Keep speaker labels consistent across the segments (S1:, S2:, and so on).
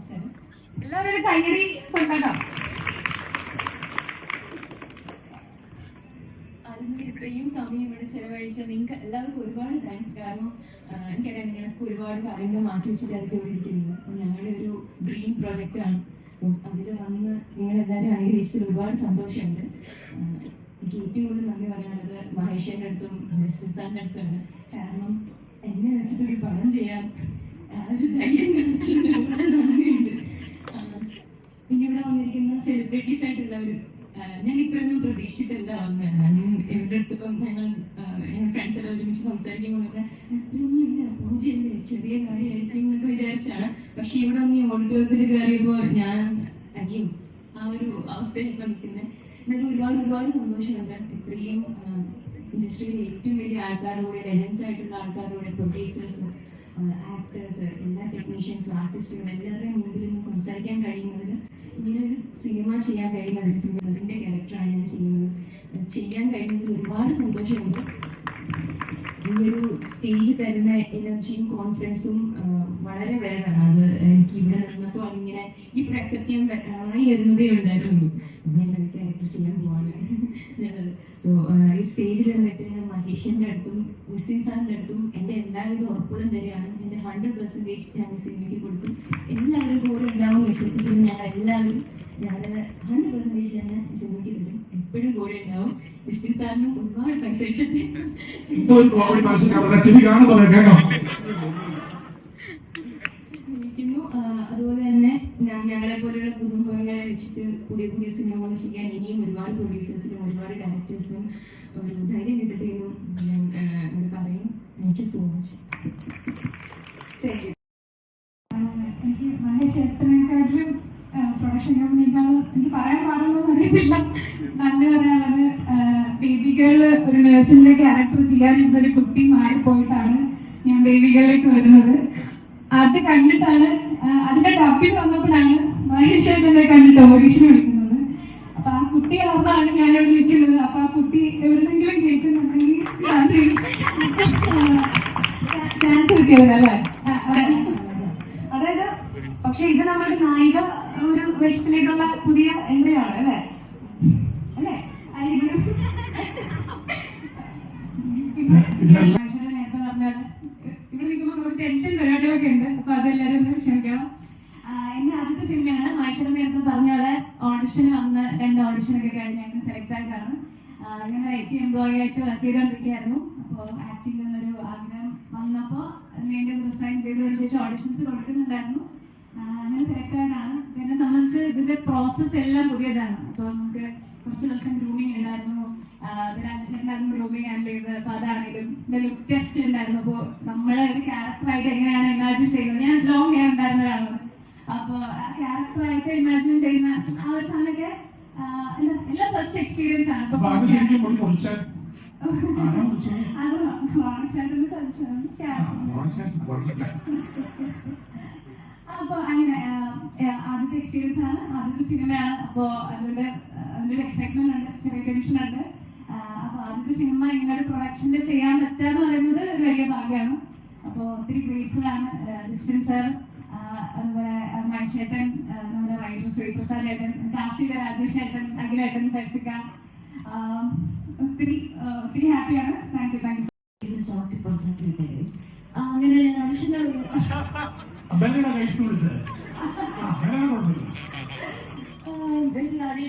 S1: നമസ്കാരം. എല്ലാവരും ഒരു കൈയടി കൊണ്ടാക്കാം. അതിന് ഇത്രയും സമയം ഇവിടെ ചെലവഴിച്ച നിങ്ങൾക്ക് എല്ലാവർക്കും ഒരുപാട് താങ്ക്സ്. കാരണം എനിക്കറിയാം നിങ്ങൾക്ക് ഒരുപാട് കാര്യങ്ങൾ മാറ്റി വെച്ചിട്ടായിരിക്കും ഇവിടെ ഇരിക്കുന്നത്. അപ്പം ഞങ്ങളുടെ ഒരു ഡ്രീം പ്രൊജക്റ്റ് ആണ്. അപ്പം അതിൽ വന്ന് നിങ്ങളെല്ലാവരും അനുഗ്രഹിച്ചതിൽ ഒരുപാട് സന്തോഷമുണ്ട്. എനിക്ക് ഏറ്റവും കൂടുതൽ നന്ദി പറയാനുള്ളത് മഹേഷിന്റെ അടുത്തും സാറിന്റെ അടുത്താണ്. കാരണം എന്നെ വെച്ചിട്ടൊരു പടം ചെയ്യാൻ ഒരു ധൈര്യം നന്ദിയുണ്ട്. പിന്നെ ഇവിടെ വന്നിരിക്കുന്ന സെലിബ്രിറ്റീസ് ആയിട്ടുള്ളവരും ഞാൻ ഇത്രയൊന്നും പ്രതീക്ഷിച്ചിട്ടല്ല വന്നത്. ഇവരുടെ അടുത്തിപ്പം ഞങ്ങൾ ഫ്രണ്ട്സ് എല്ലാം ഒരുമിച്ച് സംസാരിക്കുമ്പോൾ അത്രയൊന്നും ഇല്ല, പൂജയല്ലേ, ചെറിയ കാര്യമായിരിക്കും എന്നൊക്കെ വിചാരിച്ചാണ്. പക്ഷെ ഇവിടെ ഒന്ന് ഓഡിറ്റോറിയത്തിൽ കയറിയപ്പോൾ ഞാൻ അയ്യോ ആ ഒരു അവസ്ഥയിലൊക്കെ നിൽക്കുന്നത്. എന്നാലും ഒരുപാട് സന്തോഷമുണ്ട്. ഇത്രയും ഇൻഡസ്ട്രിയിലെ ഏറ്റവും വലിയ ആൾക്കാരോടെ, ലെജൻസ് ആയിട്ടുള്ള ആൾക്കാരോടെ, പ്രൊഡ്യൂസേഴ്സ്, ആക്ടേഴ്സ്, എല്ലാ ടെക്നീഷ്യൻസും ആർട്ടിസ്റ്റുകളും എല്ലാവരുടെയും മുമ്പിൽ നിന്ന് സംസാരിക്കാൻ കഴിയുന്നതിൽ, ഇങ്ങനൊരു സിനിമ ചെയ്യാൻ കഴിയുന്നതിൽ, അതിൻ്റെ ക്യാരക്ടറാണ് ഞാൻ ചെയ്യാൻ കഴിയുന്നതിൽ ഒരുപാട് സന്തോഷമുണ്ട്. ഈ ഒരു സ്റ്റേജ് തരുന്ന എനർജിയും കോൺഫിഡൻസും വളരെ വേറെയാണ്. അത് എനിക്ക് ഇവിടെ നിന്നപ്പോൾ അതിങ്ങനെ ഇപ്പോൾ അക്സെപ്റ്റ് ചെയ്യാൻ ആയി വരുന്നതേ ഉണ്ടായിരുന്നു. ഞാൻ ക്യാരക്ടർ ചെയ്യാൻ പോവാണ് എന്നുള്ളത്. സോ ഈ സ്റ്റേജിൽ നിന്നിട്ട് ഞാൻ മഹേഷിന്റെ അടുത്തും ക്രിസ്ത്യൻ സാറിന്റെ അടുത്തും എൻ്റെ എല്ലാവിധ ഉറപ്പുകളും തരികയാണ്. എൻ്റെ 100% ഞാൻ സിനിമയ്ക്ക് കൊടുത്തു. എല്ലാവരും കൂടെ ഉണ്ടാവും വിശ്വസിക്കുന്നു. ഞാൻ 100% തന്നെ സിനിമയ്ക്ക് തരും. എപ്പോഴും കൂടെ ഉണ്ടാവും. ക്രിസ്ത്യൻ സാറിനും ഒരുപാട് പൈസ ഇട്ടിരിക്കുന്നു. അതുപോലെ തന്നെ ഞങ്ങളെ പോലെയുള്ള കുടുംബങ്ങളെ വെച്ചിട്ട് പുതിയ സിനിമകൾ ചെയ്യാൻ ഇനിയും ഒരുപാട് പ്രൊഡ്യൂസേഴ്സിനും ഒരുപാട് ഡയറക്ടേഴ്സിനും ഒരു ധൈര്യം കിട്ടട്ടെയെന്നും ഞാൻ പറയും. Thank you so much. Thank you.
S2: എനിക്ക് മഹേഷ് എത്രയെക്കാട്ടിലും പ്രൊഡക്ഷൻ കമ്പനിക്കാളും എനിക്ക് പറയാൻ പാടുള്ളൂ അറിയത്തില്ല. നന്ദി പറയാനുള്ളത്, ബേബി ഗേൾ ഒരു നേഴ്സിന്റെ ക്യാരക്ടർ ചെയ്യാനിരുന്നൊരു കുട്ടി മാറിപ്പോയിട്ടാണ് ഞാൻ ബേബി ഗേളിലേക്ക് വരുന്നത്. അത് കണ്ടിട്ടാണ്, അതിന്റെ ഡബിൽ വന്നപ്പോഴാണ് മഹേഷ് ഏട്ടനെ കണ്ടിട്ട് ഓഡീഷൻ വിളിക്കുന്നത്. അപ്പൊ ആ കുട്ടി ഓർമ്മയാണ് ഞാനിവിടെ നിൽക്കുന്നത്. അപ്പൊ ആ കുട്ടി എവിടെയെങ്കിലും കേൾക്കുന്നുണ്ടെങ്കിൽ
S1: ചാൻസ് കിട്ടിയവരല്ലേ? അതായത് പക്ഷെ ഇത് നമ്മുടെ നായിക ഒരു വേഷത്തിലേക്കുള്ള പുതിയ എൻട്രി ആണ് അല്ലേ? അല്ലേ?
S2: നേരത്തെ പറഞ്ഞാൽ ഇവിടെ നിൽക്കുമ്പോൾ കുറച്ച് ടെൻഷൻ പരിപാടികളൊക്കെ ഉണ്ട്. അപ്പൊ അതെല്ലാവരും ഒന്ന് ക്ഷമിക്കണം. എന്റെ ആദ്യത്തെ സിനിമയാണ്. മഹേശ്വരൻ നേരത്തെ പറഞ്ഞ പോലെ ഓഡിഷന് വന്ന് 2 ഓഡിഷനൊക്കെ കഴിഞ്ഞ് ഞങ്ങൾ സെലക്ട് ആയതാണ്. ഞാൻ IT എംപ്ലോയി ആയിട്ട് വർക്ക് ചെയ്തുകൊണ്ടിരിക്കുകയായിരുന്നു. അപ്പോൾ ആക്ടിംഗ് എന്നൊരു ആഗ്രഹം വന്നപ്പോൾ അതിനുവേണ്ടി റിസൈൻ ചെയ്തതിനു ശേഷം ഓഡിഷൻസ് കൊടുക്കുന്നുണ്ടായിരുന്നു. അങ്ങനെ സെലക്ട് ആയതാണ്. എന്നെ സംബന്ധിച്ച് ഇതിന്റെ പ്രോസസ്സ് എല്ലാം പുതിയതാണ്. അപ്പോൾ നമുക്ക് കുറച്ച് ദിവസം ഗ്രൂമിങ് ഉണ്ടായിരുന്നു. രാജേഷനായിരുന്നു ഗ്രൂമിങ് ഹാൻഡിൽ ചെയ്തത്. അപ്പോൾ അതാണെങ്കിലും ലുക്ക് ടെസ്റ്റ് ഉണ്ടായിരുന്നു. അപ്പോൾ നമ്മളെ ഒരു ക്യാരക്ടറായിട്ട് എങ്ങനെയാണ് ഇമാജിൻ ചെയ്യുന്നത്, ഞാൻ ലോങ് ഹെയർ ഉണ്ടായിരുന്ന ഒരാളാണ്. അപ്പോൾ ആ ക്യാരക്ടറായിട്ട് ഇമാജിൻ ചെയ്യുന്ന ആ ഒരു സാധനമൊക്കെ എല്ലാം ഫസ്റ്റ് എക്സ്പീരിയൻസ് ആണ്. അപ്പൊ അങ്ങനെ ആദ്യത്തെ എക്സ്പീരിയൻസ് ആണ്, ആദ്യത്തെ സിനിമയാണ്. അപ്പോ അതിന്റെ എക്സൈറ്റ്മെന്റ് ഉണ്ട്, ചെറിയ ടെൻഷൻ ഉണ്ട്. അപ്പൊ ആദ്യത്തെ സിനിമ ഇങ്ങനെ ഒരു പ്രൊഡക്ഷനിൽ ചെയ്യാൻ പറ്റാന്ന് പറയുന്നത് ഒരു വലിയ ഭാഗ്യമാണ്. അപ്പോൾ ഒത്തിരി ഗ്രേറ്റ്ഫുൾ ആണ്. ക്രിസ്ത്യൻ സാർ, അതുപോലെ മഹേഷേട്ടൻ, നമ്മുടെ റൈറ്റർ ശ്രീപ്രസാദ് ഏട്ടൻ, കാസ്റ്റ് ചെയ്ത രാജേഷ് ഏട്ടൻ, അഖിലേട്ടൻ, ഫെസിക്ക, ഒത്തിരി ഹാപ്പിയാണ്. Thank you.
S1: അങ്ങനെ ഞാൻ ഓഡിഷന്റെ രാജേഷ്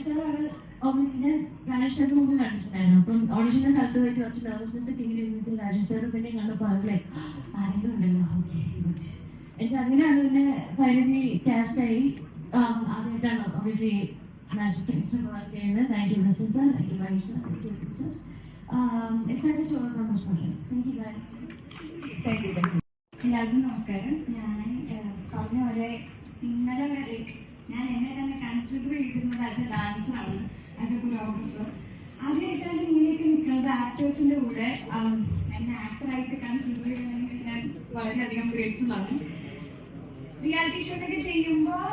S1: സാറാണ് ഓബിയസ്ലി ഞാൻ രാജേഷ് സാറിന് മുമ്പ് കണ്ടിട്ടുണ്ടായിരുന്നു. അപ്പം ഓഡിഷന്റെ സ്ഥലത്ത് പോയിട്ട് കുറച്ച് നെർവസ്നെസ് ഒക്കെ ഇങ്ങനെ ഇരുന്നിട്ട് രാജേഷ് സാർ പിന്നെ കണ്ടപ്പോൾ ആരെങ്കിലും ഉണ്ടല്ലോ, ഓക്കെ ഗുഡ്. എനിക്ക് അങ്ങനെയാണ് പിന്നെ ഫൈനലി കാസ്റ്റ് ആയി. ആദ്യമായിട്ടാണ് ഓബിയസ്ലി മാജിക് പ്രിൻസിൽ വർക്ക് ചെയ്യുന്നത്. Thank you Christian sir, thank you Mahesh sir, thank you sir. Excited to work on this project. Thank you guys. Thank you. എല്ലാവർക്കും നമസ്കാരം. ഞാൻ പറഞ്ഞ പോലെ ഇന്നലെ വരെ ഞാൻ എന്നെ തന്നെ കൺസിഡർ ചെയ്തിരുന്നത് ആസ് എ ഡാൻസറാണ്, ആസ് എ കൊറിയോഗ്രാഫർ. ആദ്യമായിട്ടാണ് ഇങ്ങനെയൊക്കെ നിൽക്കുന്നത് ആക്ടേഴ്സിൻ്റെ കൂടെ. എന്നെ ആക്ടറായിട്ട് കൺസിഡർ ചെയ്യുന്നതിന് ഞാൻ വളരെയധികം ഗ്രേറ്റ്ഫുൾ ആണ്. റിയാലിറ്റി ഷോയൊക്കെ ചെയ്യുമ്പോൾ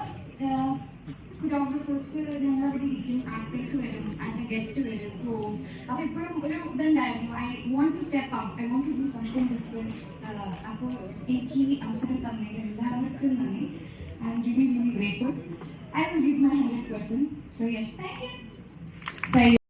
S1: കൊറിയോഗ്രാഫേഴ്സ് ഞങ്ങളവിടെ ഇരിക്കും, ആക്ടേഴ്സ് വരും, ആസ് എ ഗസ്റ്റ് വരും, പോവും. അപ്പോൾ ഇപ്പോഴും ഒരു ഇതുണ്ടായിരുന്നു, I want to step up, I want to do something different. അപ്പോൾ എനിക്ക് ഈ അവസരം തന്നതിൽ എല്ലാവർക്കും നന്ദി. I'm really
S2: grateful. I will give my 100%. So yes, thank you.
S1: Thank you.